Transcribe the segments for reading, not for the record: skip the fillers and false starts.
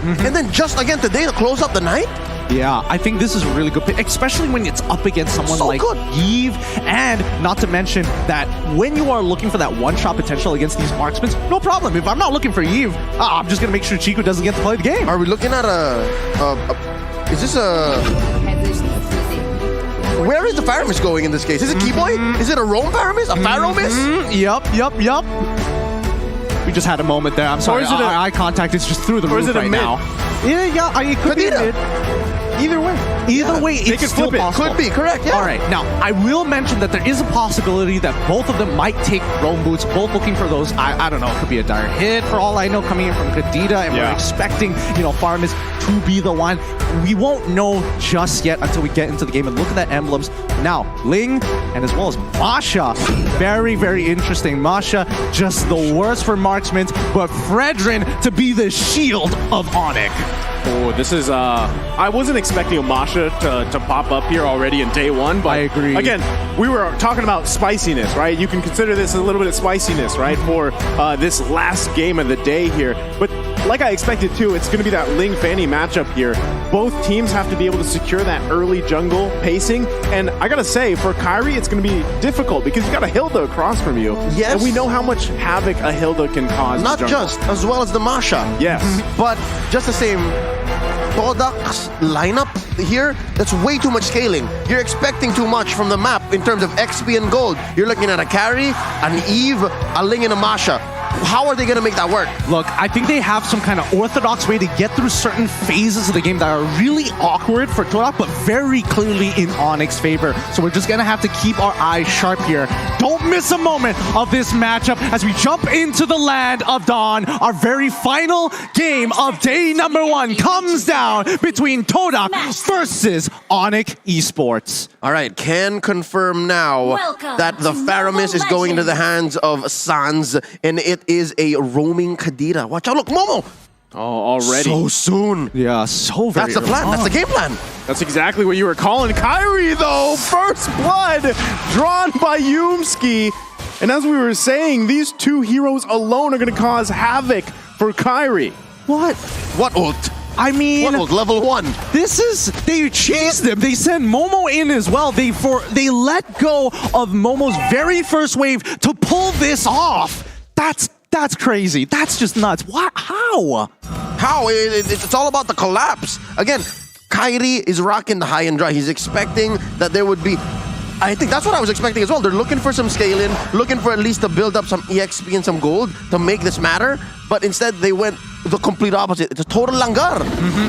And then just again today to close up the night? Yeah, I think this is a really good pick, especially when it's up against someone So like good. Eve, and not to mention that when you are looking for that one-shot potential against these marksmen, no problem. If I'm not looking for Eve, I'm just going to make sure Chico doesn't get to play the game. Are we looking at is this a... Where is the Faramis going in this case? Is it Keyboy? Is it a Rome Faramis? A Faramis? Yup. We just had a moment there. I'm sorry. is it a- Eye contact is just through the Or roof is it a right mid? now. Yeah, it could be a Kadira. mid. Either way, they it's could still flip it. possible. Could be, correct, yeah. All right, now I will mention that there is a possibility that both of them might take Rome boots, both looking for those. I don't know, it could be a dire hit for all I know, coming in from Kadida, and we're Yeah. expecting Faramis to be the one. We won't know just yet until we get into the game and look at the emblems. Now, Ling and as well as Masha, very, very interesting. Masha, just the worst for marksmen, but Fredrin to be the shield of Onic. Oh, this is, I wasn't expecting a Masha to pop up here already in day one, but I agree. Again, we were talking about spiciness, right? You can consider this a little bit of spiciness, right? For this last game of the day here. But like I expected too, it's going to be that Ling Fanny matchup here. Both teams have to be able to secure that early jungle pacing. And I got to say, for Kairi, it's going to be difficult because you got a Hilda across from you. Yes. And we know how much havoc a Hilda can cause. in Not the jungle. just, as well as the Masha. Yes. But just the same, Todak's lineup here, that's way too much scaling. You're expecting too much from the map in terms of XP and gold. You're looking at a carry, an Eve, a Ling, and a Masha. How are they going to make that work? Look, I think they have some kind of orthodox way to get through certain phases of the game that are really awkward for Todak, but very clearly in Onic's favor. So we're just going to have to keep our eyes sharp here. Don't miss a moment of this matchup as we jump into the land of Dawn. Our very final game of day number 1 comes down between Todak versus Onic Esports. All right, can confirm now Welcome that the to Faramis Mobile is going into the Legends. hands of Sans, and it is a roaming Kadira. Watch out, look, Momo! Oh, already. So soon. Yeah, so very That's the plan, that's the game plan. That's exactly what you were calling. Kairi, though, first blood drawn by Yumski. And as we were saying, these two heroes alone are going to cause havoc for Kairi. What? What ult? I mean, What ult? Level 1. this is, they cheesed them. They sent Momo in as well. They let go of Momo's very first wave to pull this off. That's crazy. That's just nuts. What? How? How? It's all about the collapse. Again, Kairi is rocking the high and dry. He's expecting that there would be... I think that's what I was expecting as well. They're looking for some scaling, looking for at least to build up some EXP and some gold to make this matter. But instead, they went the complete opposite. It's a total langar.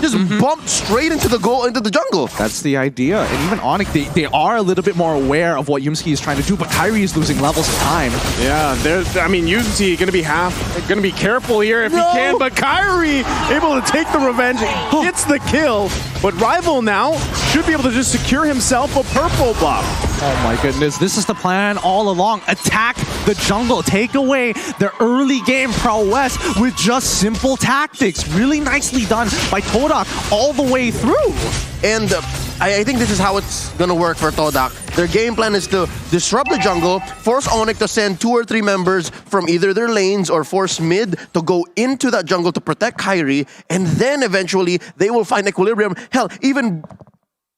Just bumped straight into the jungle. That's the idea. And even Onic, they are a little bit more aware of what Yumski is trying to do, but Kairi is losing levels of time. Yeah, Yumski going to be careful here if he can, but Kairi able to take the revenge, gets the kill. But Rival now should be able to just secure himself a purple buff. Oh my goodness, this is the plan all along. Attack the jungle, take away the early game prowess with just simple tactics. Really nicely done by Todak all the way through. And I think this is how it's going to work for Todak. Their game plan is to disrupt the jungle, force Onic to send 2 or 3 members from either their lanes or force mid to go into that jungle to protect Kairi, and then eventually they will find equilibrium. Hell, even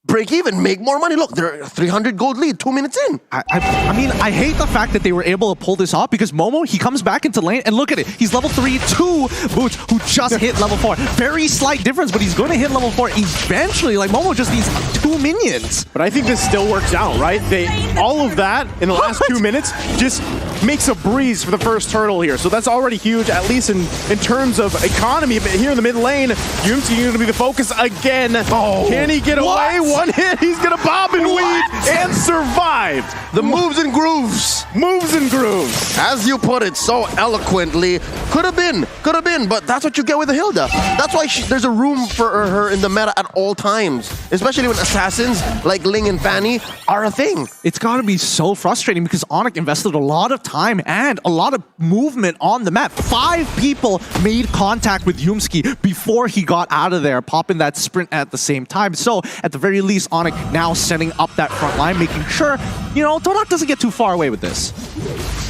break even, make more money. Look, they're a 300 gold lead 2 minutes in. I mean, I hate the fact that they were able to pull this off because Momo, he comes back into lane and look at it. He's level 3, 2 Boots who just hit level 4. Very slight difference, but he's going to hit level 4 eventually. Like, Momo just needs 2 minions. But I think this still works out, right? All of that in the last 2 minutes just makes a breeze for the first turtle here. So that's already huge, at least in terms of economy. But here in the mid lane, Yumski going to be the focus again. Oh, can he get away? One hit, he's going to bob and weave and survive. The moves and grooves. Moves and grooves. As you put it so eloquently, could have been, but that's what you get with the Hilda. That's why there's a room for her in the meta at all times, especially when assassins like Ling and Fanny are a thing. It's got to be so frustrating because Onic invested a lot of time and a lot of movement on the map. 5 people made contact with Yumski before he got out of there, popping that sprint at the same time. So at the very least, Onic now setting up that front line, making sure, Todak doesn't get too far away with this.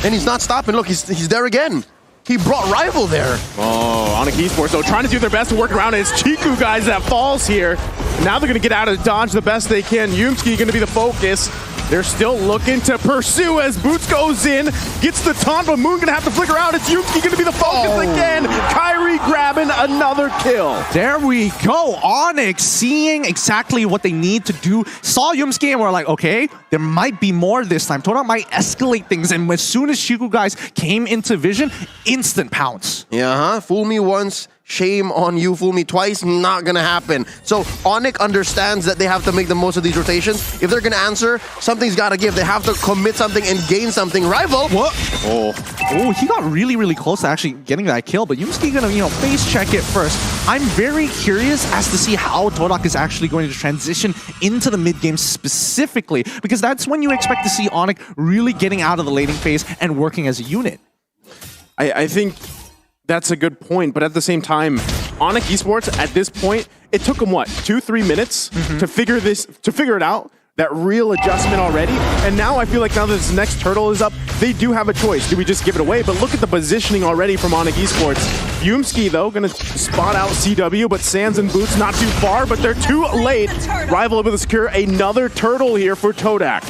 And he's not stopping. Look, he's there again. he brought Rival there. Oh, Onic Esports, though, trying to do their best to work around it. It's Chiku, guys, that falls here. Now they're going to get out of dodge the best they can. Yumski going to be the focus. They're still looking to pursue as Boots goes in, gets the taunt, but Moon going to have to flicker out. It's Yumski going to be the focus again. Kyrie grabbing another kill. There we go. Onic seeing exactly what they need to do. Saw Yumski and we're like, okay, there might be more this time. Todak might escalate things. And as soon as Chiku guys came into vision, instant pounce. Yeah, fool me once, shame on you. Fool me twice, not gonna happen. So Onic understands that they have to make the most of these rotations. If they're gonna answer, something's gotta give. They have to commit something and gain something. Rival. What? Oh, he got really, really close to actually getting that kill, but Yumski gonna, face check it first. I'm very curious as to see how Todak is actually going to transition into the mid game specifically, because that's when you expect to see Onic really getting out of the laning phase and working as a unit. I think that's a good point, but at the same time, Onic Esports at this point, it took them what, 2-3 minutes to figure it out. That real adjustment already, and now I feel like now that this next turtle is up, they do have a choice. Do we just give it away? But look at the positioning already from Onic Esports. Yumski though gonna spot out CW, but Sands and Boots not too far, but they're too late. Rival able to secure another turtle here for Todak.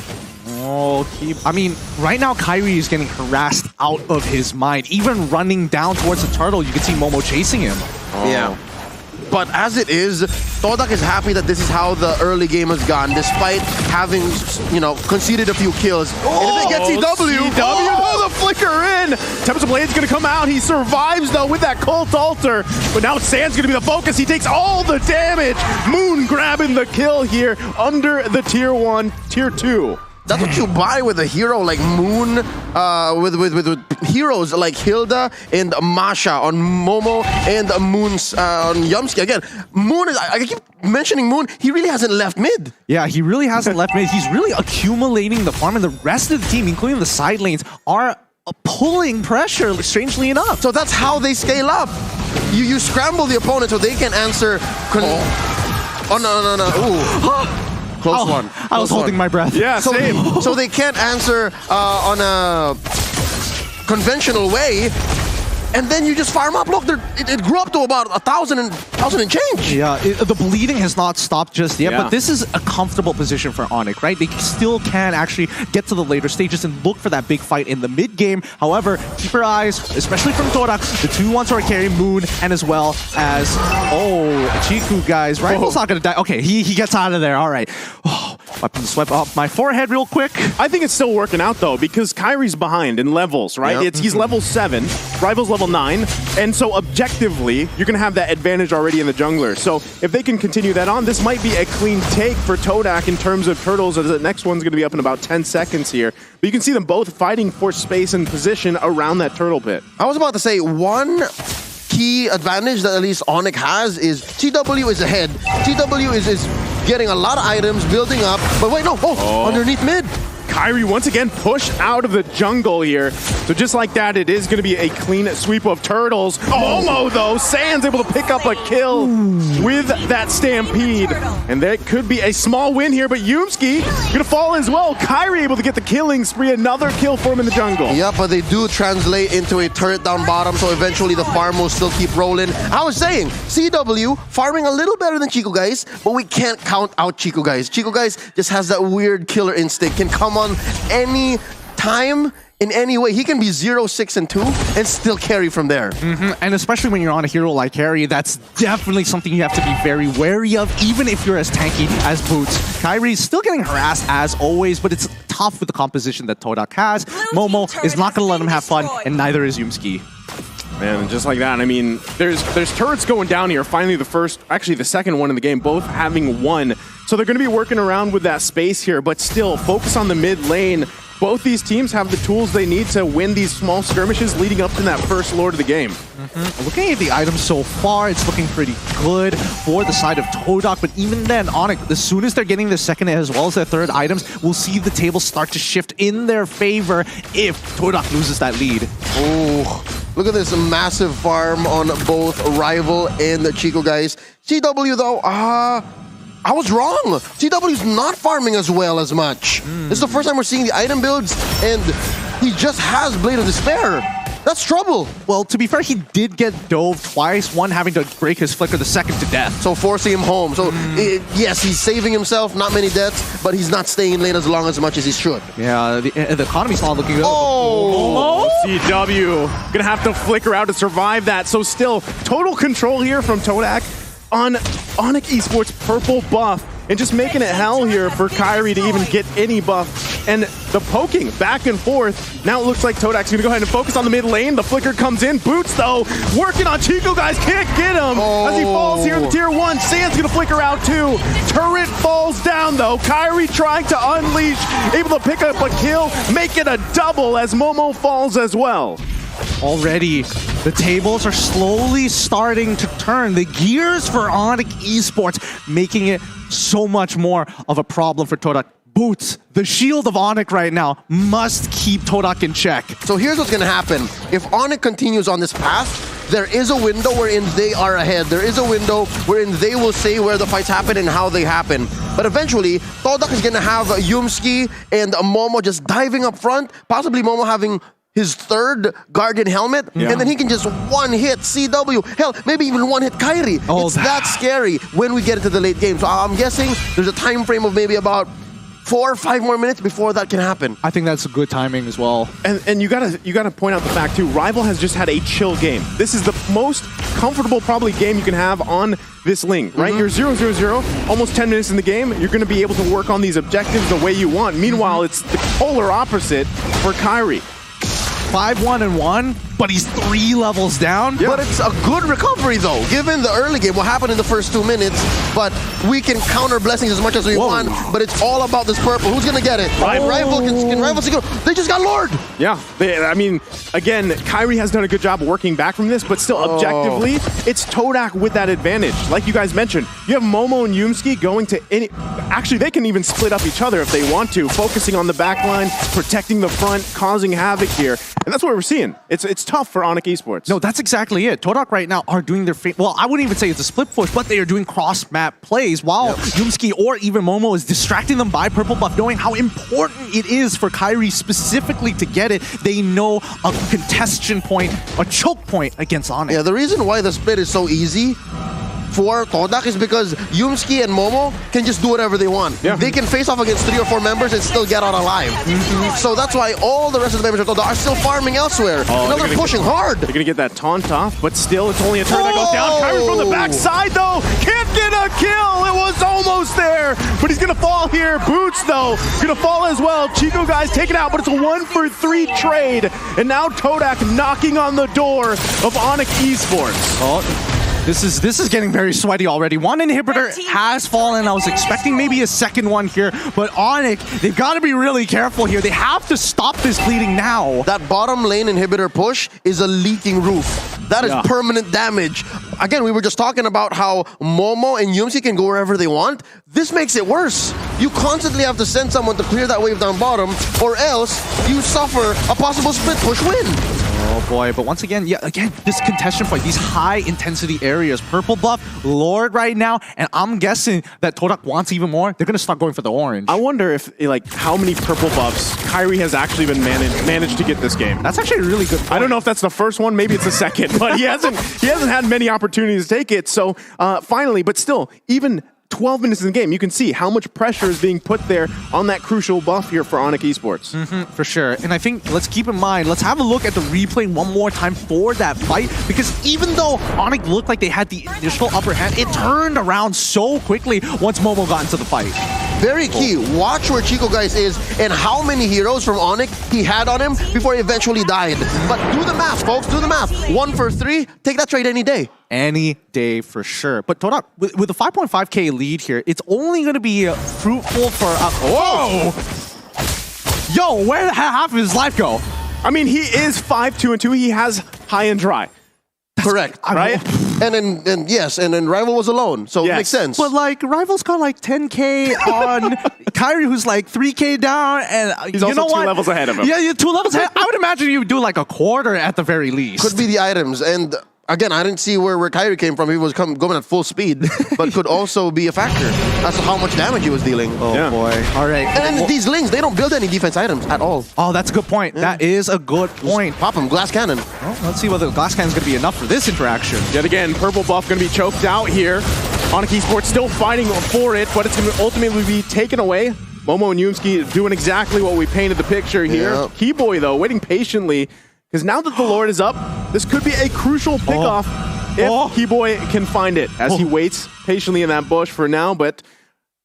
Oh, I mean, right now Kyrie is getting harassed out of his mind. Even running down towards the turtle, you can see Momo chasing him. Yeah. But as it is, Todak is happy that this is how the early game has gone, despite having, conceded a few kills. And if they get CW, the flicker in! Tempest Blade's gonna come out. He survives though with that Cult Altar, but now Sand's gonna be the focus. He takes all the damage. Moon grabbing the kill here under the tier 1, tier 2. That's what you buy with a hero like Moon, with heroes like Hilda and Masha on Momo and Moon's on Yumski. Again, Moon is, I keep mentioning Moon, he really hasn't left mid. Yeah, he really hasn't left mid. He's really accumulating the farm, and the rest of the team, including the side lanes, are pulling pressure, strangely enough. So that's how they scale up. You scramble the opponent so they can answer. Oh, no. Ooh. Close one. I was holding my breath. Yeah, same. So they can't answer on a conventional way, and then you just farm up. Look, it grew up to about 1,000 and change. Yeah, the bleeding has not stopped just yet, but this is a comfortable position for Onic, right? They still can actually get to the later stages and look for that big fight in the mid game. However, keep your eyes, especially from Todak, the 2-1 sword carry Moon, and as well as, Chiku, guys. Rival's not gonna die. Okay, he gets out of there. All right. Weapon swept off my forehead real quick. I think it's still working out though, because Kyrie's behind in levels, right? Yep. He's level 7, Rival's level 9, and so objectively, you're gonna have that advantage already in the jungler. So if they can continue that on, this might be a clean take for Todak in terms of turtles, as the next one's gonna be up in about 10 seconds here. But you can see them both fighting for space and position around that turtle pit. I was about to say, one key advantage that at least Onic has is TW is ahead. TW is getting a lot of items, building up, but wait, no, underneath mid. Kyrie once again pushed out of the jungle here. So just like that, it is going to be a clean sweep of turtles. Momo, though, Sands able to pick up a kill with that Stampede. And that could be a small win here, but Yumski going to fall as well. Kyrie able to get the killing spree, another kill for him in the jungle. Yeah, but they do translate into a turret down bottom, so eventually the farm will still keep rolling. I was saying, CW farming a little better than Chico Guys, but we can't count out Chico Guys. Chico Guys just has that weird killer instinct, can come on any time, in any way. He can be 0, 6, and 2 and still carry from there. And especially when you're on a hero like Harry, that's definitely something you have to be very wary of, even if you're as tanky as Boots. Kyrie's still getting harassed as always, but it's tough with the composition that Todak has. Momo is not going to let him have fun, and neither is Yumski. Man, and just like that, I mean, there's turrets going down here. Finally, the second one in the game, both having won. So they're going to be working around with that space here, but still focus on the mid lane. Both these teams have the tools they need to win these small skirmishes leading up to that first Lord of the game. Looking at the items so far, it's looking pretty good for the side of Todak, but even then, Onic, as soon as they're getting their second as well as their third items, we'll see the table start to shift in their favor if Todak loses that lead. Oh, look at this massive farm on both Rival and the Chico Guys. CW though, I was wrong. CW's not farming as well as much. This is the first time we're seeing the item builds, and he just has Blade of Despair. That's trouble. Well, to be fair, he did get dove twice, one having to break his flicker, the second to death. So forcing him home. So yes, he's saving himself, not many deaths, but he's not staying in lane as long as much as he should. Yeah, the economy's not looking good. Oh! CW gonna have to flicker out to survive that. So still, total control here from Todak on Onic Esports purple buff. And just making it hell here for Kyrie to even get any buff. And the poking back and forth. Now it looks like Todak's going to go ahead and focus on the mid lane. The flicker comes in. Boots, though, working on Chico, guys. Can't get him as he falls here in the tier 1. Sand's going to flicker out, too. Turret falls down, though. Kyrie trying to unleash. Able to pick up a kill. Make it a double as Momo falls as well. Already, the tables are slowly starting to turn. The gears for Onic Esports, making it so much more of a problem for Todak. Boots, the shield of Onic right now, must keep Todak in check. So here's what's going to happen. If Onic continues on this path, there is a window wherein they are ahead. There is a window wherein they will say where the fights happen and how they happen. But eventually, Todak is going to have Yumski and Momo just diving up front, possibly Momo having his third Guardian helmet, and then he can just one-hit CW. Hell, maybe even one-hit Kyrie. It's that scary when we get into the late game. So I'm guessing there's a time frame of maybe about 4 or 5 more minutes before that can happen. I think that's good timing as well. And you gotta point out the fact too, Rival has just had a chill game. This is the most comfortable probably game you can have on this link, right? You're 0-0-0, almost 10 minutes in the game. You're gonna be able to work on these objectives the way you want. Meanwhile, it's the polar opposite for Kyrie. 5-1-1, but he's 3 levels down. But it's a good recovery, though, given the early game, what happened in the first 2 minutes. But we can counter blessings as much as we want, but it's all about this purple. Who's going to get it? Rival can Rival secure. They just got lured. Yeah, I mean, again, Kyrie has done a good job working back from this, but still, objectively, it's Todak with that advantage. Like you guys mentioned, you have Momo and Yumski going to any... Actually, they can even split up each other if they want to, focusing on the back line, protecting the front, causing havoc here. And that's what we're seeing. It's tough for Onic Esports. No, that's exactly it. Todak right now are doing their... Well, I wouldn't even say it's a split push, but they are doing cross-map plays while Yumski or even Momo is distracting them by purple buff, knowing how important it is for Kyrie specifically to get it. They know a contestation point, a choke point against Onic. Yeah, the reason why the split is so easy for Todak is because Yumski and Momo can just do whatever they want. Yeah. They can face off against 3 or 4 members and still get out alive. So that's why all the rest of the members of Todak are still farming elsewhere. They're pushing hard. They're going to get that taunt off, but still it's only a turn that goes down. Kyrie from the backside, though, can't get a kill. It was almost there, but he's going to fall here. Boots, though, going to fall as well. Chico, guys, take it out, but it's a 1-for-3 trade. And now Todak knocking on the door of Onic Esports. This is getting very sweaty already. One inhibitor has fallen. I was expecting maybe a second one here, but Onic, they've got to be really careful here. They have to stop this bleeding now. That bottom lane inhibitor push is a leaking roof. That is permanent damage. Again, we were just talking about how Momo and Yumsi can go wherever they want. This makes it worse. You constantly have to send someone to clear that wave down bottom, or else you suffer a possible split push win. Oh boy, but once again, this contestation fight, these high intensity areas, purple buff, Lord right now, and I'm guessing that Todak wants even more. They're gonna start going for the orange. I wonder if, like, how many purple buffs Kyrie has actually been managed to get this game. That's actually a really good point. I don't know if that's the first one, maybe it's the second, but he hasn't had many opportunities to take it. So finally, but still, even 12 minutes in the game, you can see how much pressure is being put there on that crucial buff here for Onic Esports. For sure. And I think, let's keep in mind, let's have a look at the replay one more time for that fight, because even though Onic looked like they had the initial upper hand, it turned around so quickly once Momo got into the fight. Very key. Watch where Chico guys is and how many heroes from Onic he had on him before he eventually died. But do the math, folks. Do the math. 1-for-3. Take that trade any day. Any day for sure. But Todak, with a 5.5k lead here, it's only going to be fruitful for... Whoa! Yo, where did half of his life go? I mean, he is 5-2-2. He has high and dry. Correct, right? And then Rival was alone, so it makes sense. But like, Rival's got like 10k on Kyrie, who's like 3k down, and he's also 2 levels ahead of him. Yeah, 2 levels ahead. I would imagine you would do like a quarter at the very least. Could be the items, and Again, I didn't see where Kyrie came from. He was going at full speed, but could also be a factor as to how much damage he was dealing. Oh boy. All right. And then these Lings, they don't build any defense items at all. Oh, that's a good point. That is a good point. Pop him, glass cannon. Well, let's see whether the glass cannon is going to be enough for this interaction. Yet again, purple buff going to be choked out here. Onic Esports still fighting for it, but it's going to ultimately be taken away. Momo and Yumski doing exactly what we painted the picture here. Yeah. Keyboy, though, waiting patiently, because now that the Lord is up, this could be a crucial pickoff if Keyboy can find it, as he waits patiently in that bush for now, but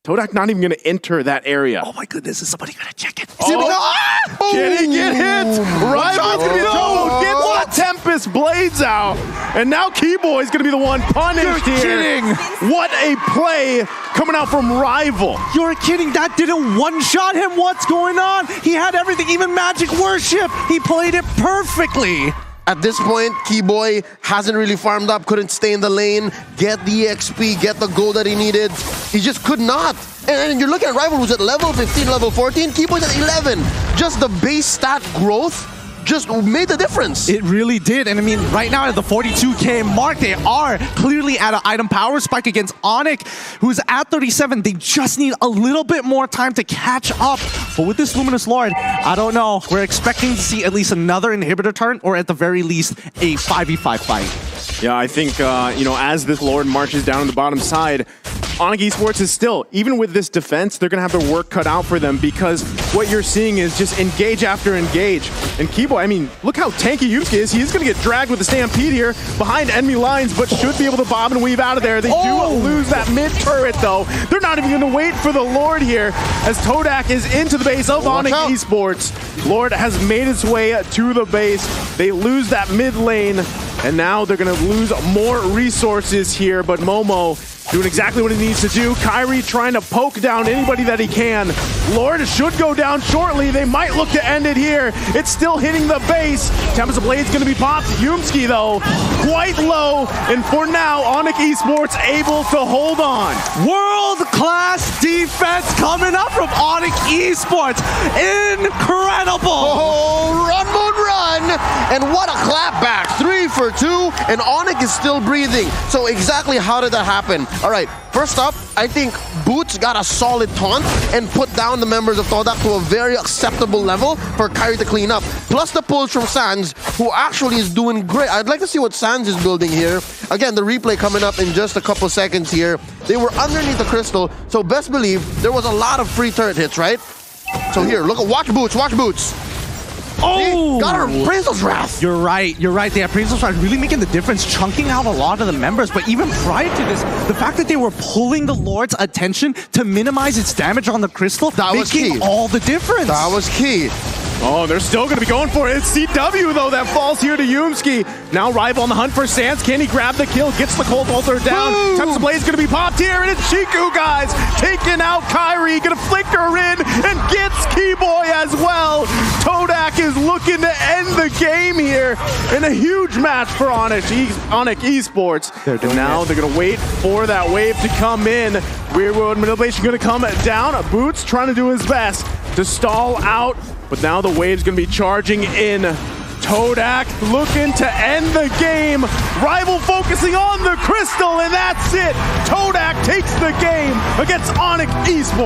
Todak not even going to enter that area. Oh my goodness, is somebody going to check it? Can he get hit? Rival's going to be told. Get the Tempest Blades out. And now Keyboy's going to be the one punished You're here. kidding. What a play coming out from Rival. You're kidding. That didn't one-shot him. What's going on? He had everything, even Magic Worship. He played it perfectly. At this point, Keyboy hasn't really farmed up, couldn't stay in the lane, get the XP, get the gold that he needed. He just could not. And you're looking at Rival who's at level 15, level 14. Keyboy's at 11. Just the base stat growth just made the difference. It really did. And I mean, right now at the 42K mark, they are clearly at an item power spike against Onic, who's at 37. They just need a little bit more time to catch up. But with this Luminous Lord, I don't know. We're expecting to see at least another inhibitor turn, or at the very least, a 5v5 fight. Yeah, I think, you know, as this Lord marches down on the bottom side, Onic Esports is still, even with this defense, they're going to have their work cut out for them, because what you're seeing is just engage after engage. And Keyboy, I mean, look how tanky Yumski is. He's going to get dragged with the Stampede here behind enemy lines, but should be able to bob and weave out of there. They do lose that mid-turret, though. They're not even going to wait for the Lord here, as Todak is into the base of Onic Esports. Lord has made its way to the base. They lose that mid lane, and now they're going to lose more resources here, but Momo doing exactly what he needs to do. Kyrie trying to poke down anybody that he can. Lord should go down shortly. They might look to end it here. It's still hitting the base. Tempest Blade's going to be popped. Yumski, though, quite low. And for now, Onic Esports able to hold on. World-class defense coming up from Onic Esports. Incredible. Oh, run, Moon, run! And what a clapback. 3 for 2, and Onic is still breathing. So exactly how did that happen? All right, first up, I think Boots got a solid taunt and put down the members of Todak to a very acceptable level for Kyrie to clean up. Plus the pulls from Sans, who actually is doing great. I'd like to see what Sans is building here. Again, the replay coming up in just a couple seconds here. They were underneath the crystal, so best believe there was a lot of free turret hits, right? So here, look at, watch Boots, watch Boots. Oh! Got her Appraisal's Wrath. You're right. The Appraisal's Wrath really making the difference, chunking out a lot of the members. But even prior to this, the fact that they were pulling the Lord's attention to minimize its damage on the crystal, that was making key. all the difference. That was key. Oh, they're still going to be going for it. It's CW, though, that falls here to Yumski. Now Rival on the hunt for Sans. Can he grab the kill? Gets the Cold Altar down. Tempest Blade's going to be popped here, and it's Shiku, guys. Taking out Kyrie. Going to flicker in and gets Keyboy as well. Todak is looking to end the game here in a huge match for Onic Esports. And now they're going to wait for that wave to come in. Rear world manipulation going to come down. Boots trying to do his best to stall out. But now the wave's going to be charging in. Todak looking to end the game. Rival focusing on the crystal, and that's it. Todak takes the game against Onic Esports.